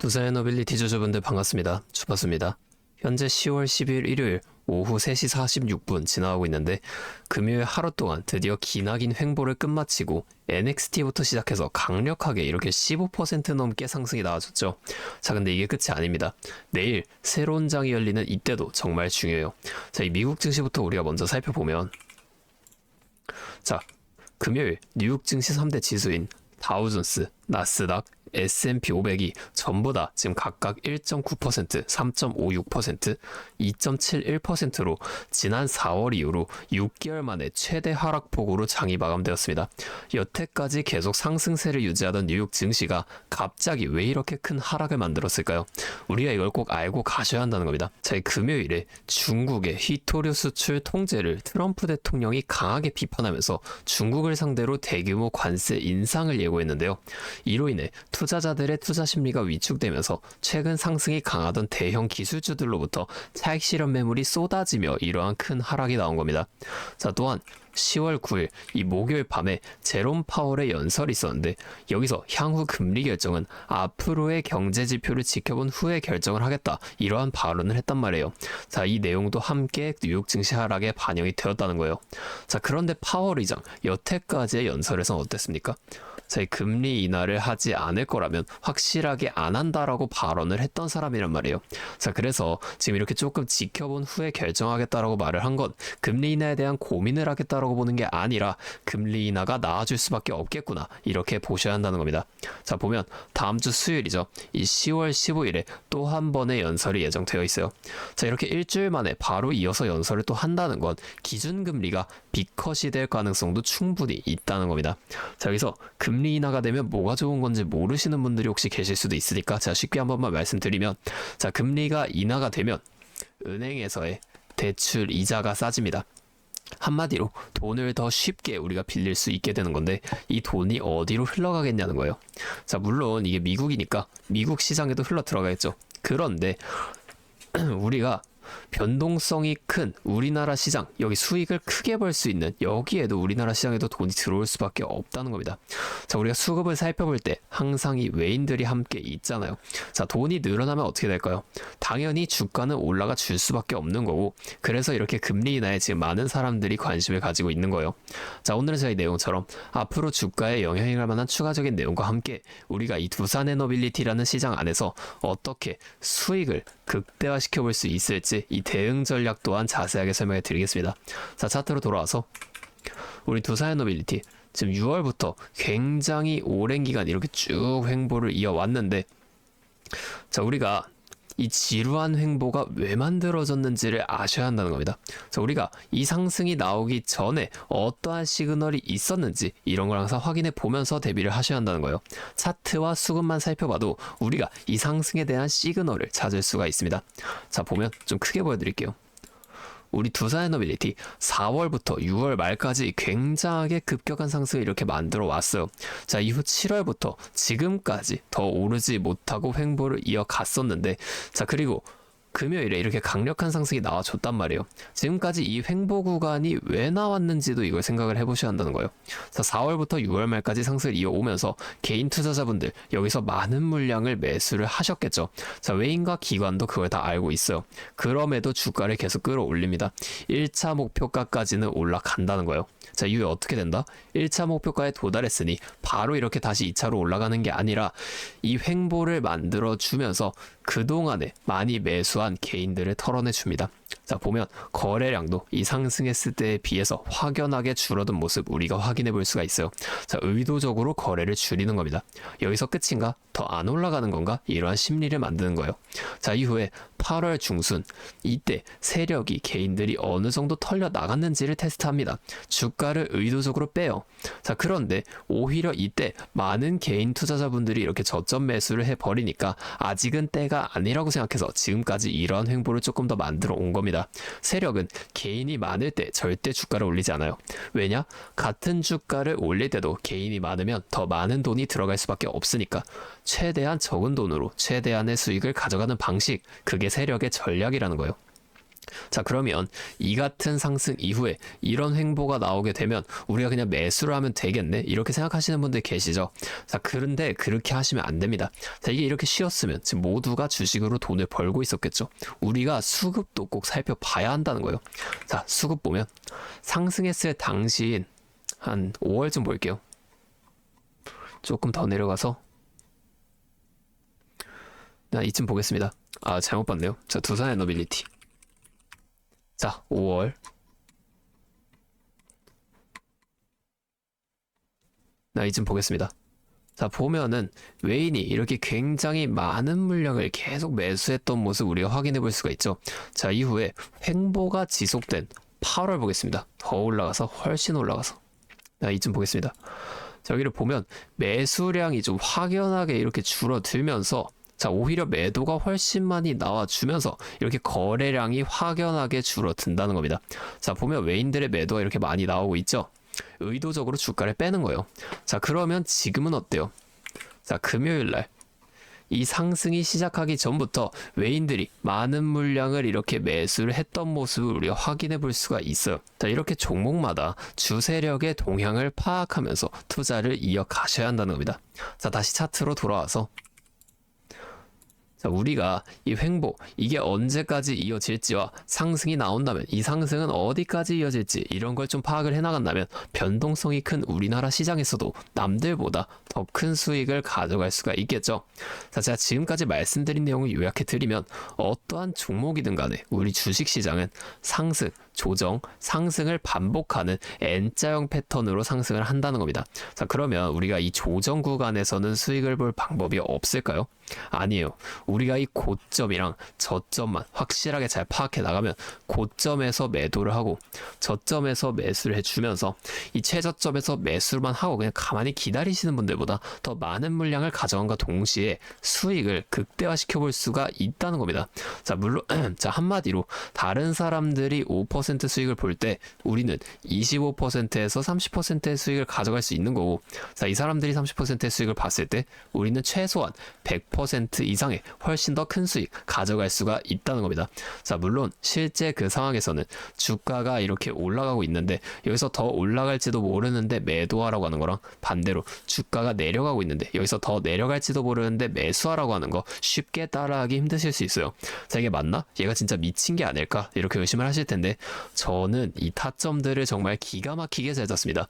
두산의 노빌리티 주주분들 반갑습니다. 주파수입니다. 현재 10월 10일 일요일 오후 3시 46분 지나가고 있는데 금요일 하루 동안 드디어 기나긴 횡보를 끝마치고 NXT부터 시작해서 강력하게 이렇게 15% 넘게 상승이 나와줬죠. 자, 근데 이게 끝이 아닙니다. 내일 새로운 장이 열리는 이때도 정말 중요해요. 자, 이 미국 증시부터 우리가 먼저 살펴보면 자, 금요일 뉴욕 증시 3대 지수인 다우존스, 나스닥, S&P 500이 전부 다 지금 각각 1.9%, 3.56%, 2.71%로 지난 4월 이후로 6개월 만에 최대 하락폭으로 장이 마감되었습니다. 여태까지 계속 상승세를 유지하던 뉴욕 증시가 갑자기 왜 이렇게 큰 하락을 만들었을까요? 우리가 이걸 꼭 알고 가셔야 한다는 겁니다. 자, 금요일에 중국의 휘토류 수출 통제를 트럼프 대통령이 강하게 비판하면서 중국을 상대로 대규모 관세 인상을 예고했는데요. 이로 인해 투자자들의 투자 심리가 위축되면서 최근 상승이 강하던 대형 기술주들로부터 차익 실현 매물이 쏟아지며 이러한 큰 하락이 나온 겁니다. 자, 또한 10월 9일 이 목요일 밤에 제롬 파월의 연설이 있었는데 여기서 향후 금리 결정은 앞으로의 경제 지표를 지켜본 후에 결정을 하겠다, 이러한 발언을 했단 말이에요. 자, 이 내용도 함께 뉴욕 증시 하락에 반영이 되었다는 거예요. 자, 그런데 파월 의장 여태까지의 연설에서는 어땠습니까? 자, 이 금리 인하를 하지 않을 거라면 확실하게 안 한다라고 발언을 했던 사람이란 말이에요. 자, 그래서 지금 이렇게 조금 지켜본 후에 결정하겠다라고 말을 한 건 금리 인하에 대한 고민을 하겠다라고 보는 게 아니라 금리 인하가 나아질 수밖에 없겠구나, 이렇게 보셔야 한다는 겁니다. 자, 보면 다음 주 수요일이죠. 이 10월 15일에 또 한 번의 연설이 예정되어 있어요. 자, 이렇게 일주일 만에 바로 이어서 연설을 또 한다는 건 기준금리가 빅컷이 될 가능성도 충분히 있다는 겁니다. 자, 여기서 금리 인하가 되면 뭐가 좋은 건지 모르시는 분들이 혹시 계실 수도 있으니까 제가 쉽게 한 번만 말씀드리면, 자, 금리가 인하가 되면 은행에서의 대출 이자가 싸집니다. 한마디로 돈을 더 쉽게 우리가 빌릴 수 있게 되는 건데 이 돈이 어디로 흘러가겠냐는 거예요. 자, 물론 이게 미국이니까 미국 시장에도 흘러 들어가겠죠. 그런데 우리가 변동성이 큰 우리나라 시장, 여기 수익을 크게 벌 수 있는 여기에도 우리나라 시장에도 돈이 들어올 수밖에 없다는 겁니다. 자, 우리가 수급을 살펴볼 때 항상 이 외인들이 함께 있잖아요. 자, 돈이 늘어나면 어떻게 될까요? 당연히 주가는 올라가 줄 수밖에 없는 거고, 그래서 이렇게 금리 인하에 지금 많은 사람들이 관심을 가지고 있는 거예요. 자, 오늘은 저희 내용처럼 앞으로 주가에 영향을 할 만한 추가적인 내용과 함께 우리가 이 두산의 노빌리티라는 시장 안에서 어떻게 수익을 극대화시켜 볼 수 있을지 이 대응 전략 또한 자세하게 설명해 드리겠습니다. 자, 차트로 돌아와서 우리 두산의 노빌리티 지금 6월부터 굉장히 오랜 기간 이렇게 쭉 횡보를 이어왔는데, 자, 우리가 이 지루한 횡보가 왜 만들어졌는지를 아셔야 한다는 겁니다. 자, 우리가 이 상승이 나오기 전에 어떠한 시그널이 있었는지 이런 걸 항상 확인해 보면서 대비를 하셔야 한다는 거예요. 차트와 수급만 살펴봐도 우리가 이 상승에 대한 시그널을 찾을 수가 있습니다. 자, 보면 좀 크게 보여드릴게요. 우리 두산의 노빌리티 4월부터 6월 말까지 굉장하게 급격한 상승을 이렇게 만들어 왔어요. 자, 이후 7월부터 지금까지 더 오르지 못하고 횡보를 이어갔었는데, 자, 그리고 금요일에 이렇게 강력한 상승이 나와줬단 말이에요. 지금까지 이 횡보 구간이 왜 나왔는지도 이걸 생각을 해보셔야 한다는 거예요. 자, 4월부터 6월 말까지 상승을 이어오면서 개인 투자자분들 여기서 많은 물량을 매수를 하셨겠죠. 자, 외인과 기관도 그걸 다 알고 있어요. 그럼에도 주가를 계속 끌어올립니다. 1차 목표가까지는 올라간다는 거예요. 자, 이후에 어떻게 된다? 1차 목표가에 도달했으니 바로 이렇게 다시 2차로 올라가는 게 아니라 이 횡보를 만들어주면서 그동안에 많이 매수한 개인들을 털어내줍니다. 자, 보면 거래량도 이 상승했을 때에 비해서 확연하게 줄어든 모습 우리가 확인해 볼 수가 있어요. 자, 의도적으로 거래를 줄이는 겁니다. 여기서 끝인가? 더 안 올라가는 건가? 이러한 심리를 만드는 거예요. 자, 이후에 8월 중순 이때 세력이 개인들이 어느 정도 털려 나갔는지를 테스트합니다. 주가를 의도적으로 빼요. 자, 그런데 오히려 이때 많은 개인 투자자분들이 이렇게 저점 매수를 해버리니까 아직은 때가 아니라고 생각해서 지금까지 이러한 횡보를 조금 더 만들어 온 겁니다. 세력은 개인이 많을 때 절대 주가를 올리지 않아요. 왜냐? 같은 주가를 올릴 때도 개인이 많으면 더 많은 돈이 들어갈 수밖에 없으니까 최대한 적은 돈으로 최대한의 수익을 가져가는 방식, 그게 세력의 전략이라는 거예요. 자, 그러면 이 같은 상승 이후에 이런 횡보가 나오게 되면 우리가 그냥 매수를 하면 되겠네, 이렇게 생각하시는 분들 계시죠? 자, 그런데 그렇게 하시면 안 됩니다. 자, 이게 이렇게 쉬웠으면 지금 모두가 주식으로 돈을 벌고 있었겠죠. 우리가 수급도 꼭 살펴봐야 한다는 거예요. 자, 수급 보면 상승했을 당시인 한 5월쯤 볼게요. 조금 더 내려가서 이쯤 보겠습니다. 아, 잘못 봤네요. 자, 두산 에너빌리티. 자, 5월. 이쯤 보겠습니다. 자, 보면은 외인이 이렇게 굉장히 많은 물량을 계속 매수했던 모습 우리가 확인해 볼 수가 있죠. 자, 이후에 횡보가 지속된 8월 보겠습니다. 더 올라가서 훨씬 올라가서 이쯤 보겠습니다. 자, 여기를 보면 매수량이 좀 확연하게 이렇게 줄어들면서, 자, 오히려 매도가 훨씬 많이 나와주면서 이렇게 거래량이 확연하게 줄어든다는 겁니다. 자, 보면 외인들의 매도가 이렇게 많이 나오고 있죠. 의도적으로 주가를 빼는 거예요. 자, 그러면 지금은 어때요? 자, 금요일날 이 상승이 시작하기 전부터 외인들이 많은 물량을 이렇게 매수를 했던 모습을 우리가 확인해 볼 수가 있어요. 자, 이렇게 종목마다 주세력의 동향을 파악하면서 투자를 이어가셔야 한다는 겁니다. 자, 다시 차트로 돌아와서, 자, 우리가 이 횡보, 이게 언제까지 이어질지와 상승이 나온다면 이 상승은 어디까지 이어질지, 이런 걸 좀 파악을 해나간다면 변동성이 큰 우리나라 시장에서도 남들보다 더 큰 수익을 가져갈 수가 있겠죠. 자, 제가 지금까지 말씀드린 내용을 요약해 드리면 어떠한 종목이든 간에 우리 주식시장은 상승, 조정, 상승을 반복하는 N자형 패턴으로 상승을 한다는 겁니다. 자, 그러면 우리가 이 조정 구간에서는 수익을 볼 방법이 없을까요? 아니에요. 우리가 이 고점이랑 저점만 확실하게 잘 파악해 나가면 고점에서 매도를 하고 저점에서 매수를 해주면서 이 최저점에서 매수만 하고 그냥 가만히 기다리시는 분들보다 더 많은 물량을 가져간과 동시에 수익을 극대화시켜 볼 수가 있다는 겁니다. 자, 물론 자, 한마디로 다른 사람들이 5% 수익을 볼 때 우리는 25%에서 30%의 수익을 가져갈 수 있는 거고, 자, 이 사람들이 30%의 수익을 봤을 때 우리는 최소한 100% 이상의 훨씬 더 큰 수익 가져갈 수가 있다는 겁니다. 자, 물론 실제 그 상황에서는 주가가 이렇게 올라가고 있는데 여기서 더 올라갈지도 모르는데 매도하라고 하는 거랑 반대로 주가가 내려가고 있는데 여기서 더 내려갈지도 모르는데 매수하라고 하는 거 쉽게 따라하기 힘드실 수 있어요. 자, 이게 맞나? 얘가 진짜 미친 게 아닐까? 이렇게 의심을 하실 텐데 저는 이 타점들을 정말 기가 막히게 잘 잡습니다.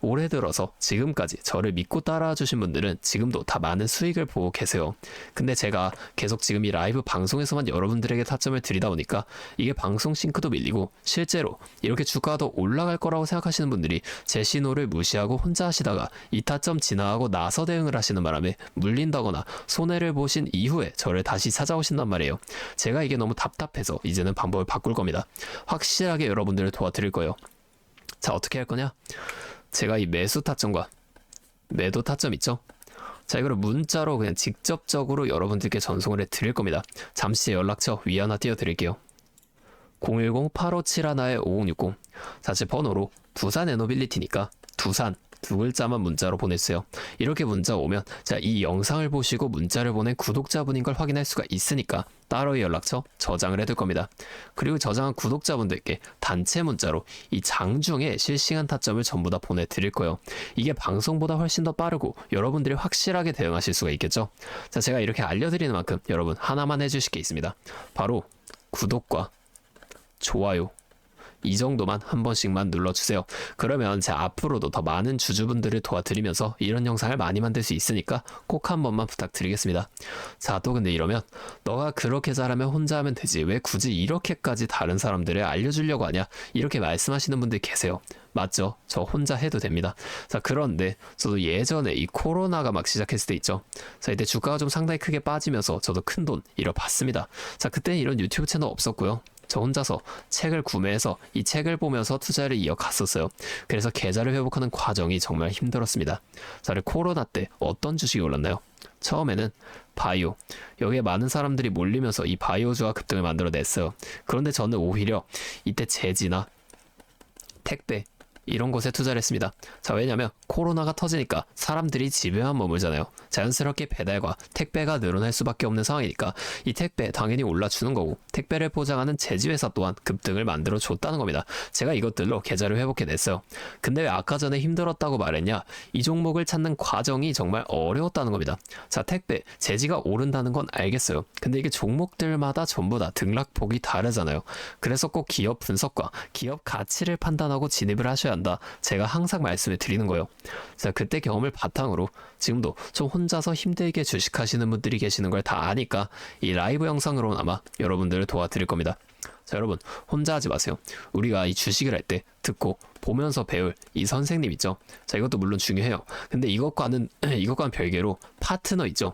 올해 들어서 지금까지 저를 믿고 따라와 주신 분들은 지금도 다 많은 수익을 보고 계세요. 근데 제가 계속 지금 이 라이브 방송에서만 여러분들에게 타점을 드리다 보니까 이게 방송 싱크도 밀리고 실제로 이렇게 주가가 더 올라갈 거라고 생각하시는 분들이 제 신호를 무시하고 혼자 하시다가 이 타점 지나가고 나서 대응을 하시는 바람에 물린다거나 손해를 보신 이후에 저를 다시 찾아오신단 말이에요. 제가 이게 너무 답답해서 이제는 방법을 바꿀 겁니다. 확실하게 여러분들을 도와드릴 거예요. 자, 어떻게 할 거냐? 제가 이 매수 타점과 매도 타점 있죠? 자, 이거를 문자로 그냥 직접적으로 여러분들께 전송을 해 드릴 겁니다. 잠시 연락처 위 하나 띄워드릴게요. 010-8571-5060. 자, 제 번호로 두산 에너빌리티니까 두산 두 글자만 문자로 보내주세요. 이렇게 문자 오면 자, 이 영상을 보시고 문자를 보낸 구독자분인 걸 확인할 수가 있으니까 따로의 연락처 저장을 해둘 겁니다. 그리고 저장한 구독자분들께 단체 문자로 이 장중에 실시간 타점을 전부 다 보내드릴 거예요. 이게 방송보다 훨씬 더 빠르고 여러분들이 확실하게 대응하실 수가 있겠죠. 자, 제가 이렇게 알려드리는 만큼 여러분 하나만 해주실 게 있습니다. 바로 구독과 좋아요, 이 정도만 한 번씩만 눌러주세요. 그러면 제가 앞으로도 더 많은 주주분들을 도와드리면서 이런 영상을 많이 만들 수 있으니까 꼭 한 번만 부탁드리겠습니다. 자, 또 근데 이러면 너가 그렇게 잘하면 혼자 하면 되지 왜 굳이 이렇게까지 다른 사람들을 알려주려고 하냐, 이렇게 말씀하시는 분들 계세요. 맞죠? 저 혼자 해도 됩니다. 자, 그런데 저도 예전에 이 코로나가 막 시작했을 때 있죠. 자, 이때 주가가 좀 상당히 크게 빠지면서 저도 큰 돈 잃어봤습니다. 자, 그때는 이런 유튜브 채널 없었고요. 저 혼자서 책을 구매해서 이 책을 보면서 투자를 이어갔었어요. 그래서 계좌를 회복하는 과정이 정말 힘들었습니다. 자, 코로나 때 어떤 주식이 올랐나요? 처음에는 바이오, 여기에 많은 사람들이 몰리면서 이 바이오주가 급등을 만들어냈어요. 그런데 저는 오히려 이때 제지나 택배, 이런 곳에 투자를 했습니다. 자, 왜냐면 코로나가 터지니까 사람들이 집에만 머물잖아요. 자연스럽게 배달과 택배가 늘어날 수밖에 없는 상황이니까 이 택배 당연히 올라주는 거고, 택배를 포장하는 제지회사 또한 급등을 만들어 줬다는 겁니다. 제가 이것들로 계좌를 회복해 냈어요. 근데 왜 아까 전에 힘들었다고 말했냐? 이 종목을 찾는 과정이 정말 어려웠다는 겁니다. 자, 택배 제지가 오른다는 건 알겠어요. 근데 이게 종목들마다 전부 다 등락폭이 다르잖아요. 그래서 꼭 기업 분석과 기업 가치를 판단하고 진입을 하셔야 한다. 제가 항상 말씀을 드리는 거예요. 자, 그때 경험을 바탕으로 지금도 좀 혼자서 힘들게 주식하시는 분들이 계시는 걸 다 아니까 이 라이브 영상으로나마 여러분들을 도와드릴 겁니다. 자, 여러분 혼자 하지 마세요. 우리가 이 주식을 할 때 듣고 보면서 배울 이 선생님 있죠. 자, 이것도 물론 중요해요. 근데 이것과는 별개로 파트너 있죠.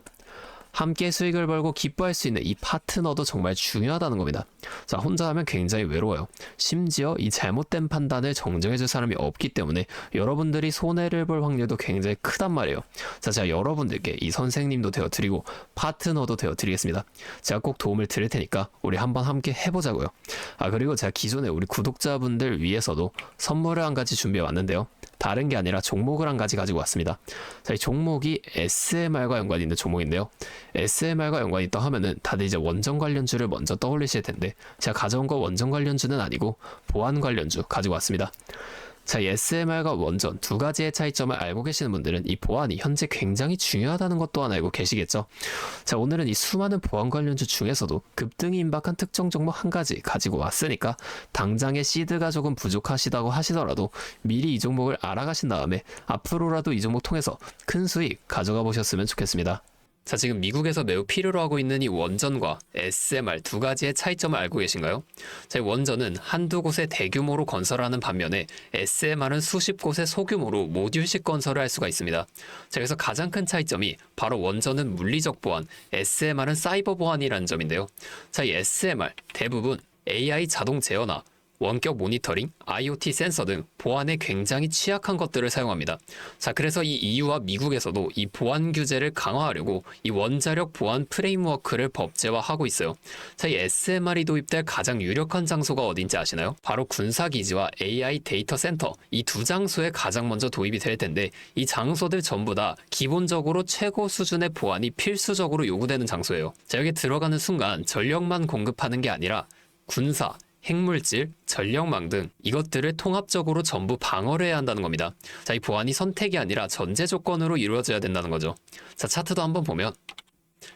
함께 수익을 벌고 기뻐할 수 있는 이 파트너도 정말 중요하다는 겁니다. 자, 혼자 하면 굉장히 외로워요. 심지어 이 잘못된 판단을 정정해줄 사람이 없기 때문에 여러분들이 손해를 볼 확률도 굉장히 크단 말이에요. 자, 제가 여러분들께 이 선생님도 되어드리고 파트너도 되어드리겠습니다. 제가 꼭 도움을 드릴 테니까 우리 한번 함께 해보자고요. 아, 그리고 제가 기존에 우리 구독자분들 위해서도 선물을 한 가지 준비해 왔는데요. 다른 게 아니라 종목을 한 가지 가지고 왔습니다. 자, 이 종목이 SMR과 연관이 있는 종목인데요. SMR과 연관이 있다 하면은 다들 이제 원전 관련주를 먼저 떠올리실 텐데, 제가 가져온 거 원전 관련주는 아니고 보안 관련주 가지고 왔습니다. 자, 이 SMR과 원전 두 가지의 차이점을 알고 계시는 분들은 이 보안이 현재 굉장히 중요하다는 것 또한 알고 계시겠죠. 자, 오늘은 이 수많은 보안 관련주 중에서도 급등이 임박한 특정 종목 한 가지 가지고 왔으니까 당장의 시드가 조금 부족하시다고 하시더라도 미리 이 종목을 알아가신 다음에 앞으로라도 이 종목 통해서 큰 수익 가져가 보셨으면 좋겠습니다. 자, 지금 미국에서 매우 필요로 하고 있는 이 원전과 SMR 두 가지의 차이점을 알고 계신가요? 자, 이 원전은 한두 곳에 대규모로 건설하는 반면에 SMR은 수십 곳에 소규모로 모듈식 건설을 할 수가 있습니다. 자, 그래서 가장 큰 차이점이 바로 원전은 물리적 보안, SMR은 사이버 보안이라는 점인데요. 자, 이 SMR 대부분 AI 자동 제어나 원격 모니터링, IoT 센서 등 보안에 굉장히 취약한 것들을 사용합니다. 자, 그래서 이 EU와 미국에서도 이 보안 규제를 강화하려고 이 원자력 보안 프레임워크를 법제화하고 있어요. 자, 이 SMR이 도입될 가장 유력한 장소가 어딘지 아시나요? 바로 군사기지와 AI 데이터 센터, 이 두 장소에 가장 먼저 도입이 될 텐데, 이 장소들 전부 다 기본적으로 최고 수준의 보안이 필수적으로 요구되는 장소예요. 자, 여기 들어가는 순간 전력만 공급하는 게 아니라 군사, 핵물질, 전력망 등 이것들을 통합적으로 전부 방어를 해야 한다는 겁니다. 자, 이 보안이 선택이 아니라 전제 조건으로 이루어져야 된다는 거죠. 자, 차트도 한번 보면,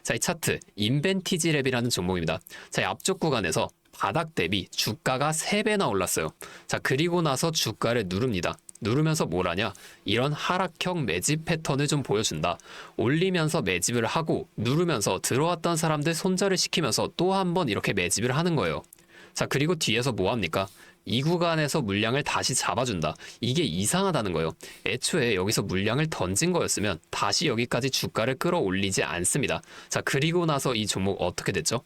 자, 이 차트 인벤티지 랩이라는 종목입니다. 자, 이 앞쪽 구간에서 바닥 대비 주가가 3배나 올랐어요. 자, 그리고 나서 주가를 누릅니다. 누르면서 뭘 하냐? 이런 하락형 매집 패턴을 좀 보여준다. 올리면서 매집을 하고 누르면서 들어왔던 사람들 손절을 시키면서 또 한 번 이렇게 매집을 하는 거예요. 자, 그리고 뒤에서 뭐 합니까? 이 구간에서 물량을 다시 잡아준다. 이게 이상하다는 거예요. 애초에 여기서 물량을 던진 거였으면 다시 여기까지 주가를 끌어올리지 않습니다. 자, 그리고 나서 이 종목 어떻게 됐죠?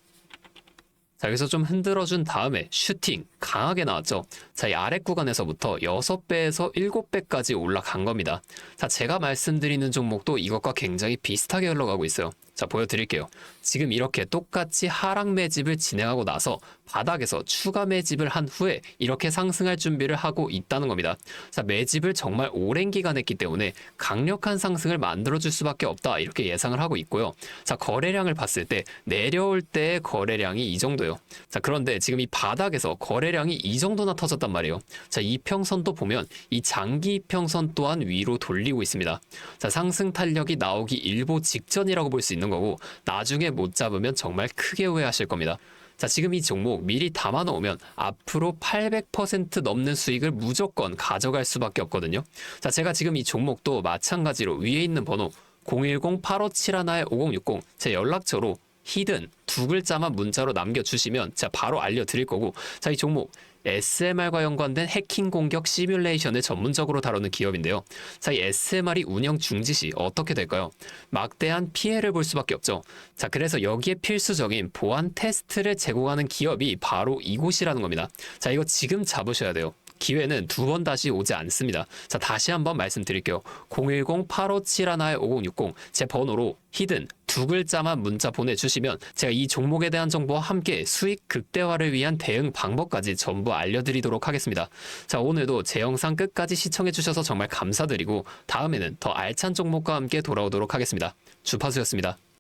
자, 여기서 좀 흔들어준 다음에 슈팅 강하게 나왔죠. 자, 이 아래 구간에서부터 6배에서 7배까지 올라간 겁니다. 자, 제가 말씀드리는 종목도 이것과 굉장히 비슷하게 흘러가고 있어요. 자, 보여드릴게요. 지금 이렇게 똑같이 하락 매집을 진행하고 나서 바닥에서 추가 매집을 한 후에 이렇게 상승할 준비를 하고 있다는 겁니다. 자, 매집을 정말 오랜 기간 했기 때문에 강력한 상승을 만들어줄 수밖에 없다, 이렇게 예상을 하고 있고요. 자, 거래량을 봤을 때 내려올 때의 거래량이 이 정도예요. 자, 그런데 지금 이 바닥에서 거래량이 이 정도나 터졌단 말이에요. 자, 이평선도 보면 이 장기 이평선 또한 위로 돌리고 있습니다. 자, 상승 탄력이 나오기 일보 직전이라고 볼 수 있는 거고, 나중에 못 잡으면 정말 크게 후회하실 겁니다. 자, 지금 이 종목 미리 담아 놓으면 앞으로 800% 넘는 수익을 무조건 가져갈 수밖에 없거든요. 자, 제가 지금 이 종목도 마찬가지로 위에 있는 번호 010-8571-5060 제 연락처로 히든 두 글자만 문자로 남겨주시면 제가 바로 알려드릴 거고, 자, 이 종목 SMR과 연관된 해킹 공격 시뮬레이션을 전문적으로 다루는 기업인데요. 자, 이 SMR이 운영 중지 시 어떻게 될까요? 막대한 피해를 볼 수밖에 없죠. 자, 그래서 여기에 필수적인 보안 테스트를 제공하는 기업이 바로 이곳이라는 겁니다. 자, 이거 지금 잡으셔야 돼요. 기회는 두 번 다시 오지 않습니다. 자, 다시 한번 말씀드릴게요. 010-8571-5060 제 번호로 히든 두 글자만 문자 보내주시면 제가 이 종목에 대한 정보와 함께 수익 극대화를 위한 대응 방법까지 전부 알려드리도록 하겠습니다. 자, 오늘도 제 영상 끝까지 시청해주셔서 정말 감사드리고 다음에는 더 알찬 종목과 함께 돌아오도록 하겠습니다. 주파수였습니다.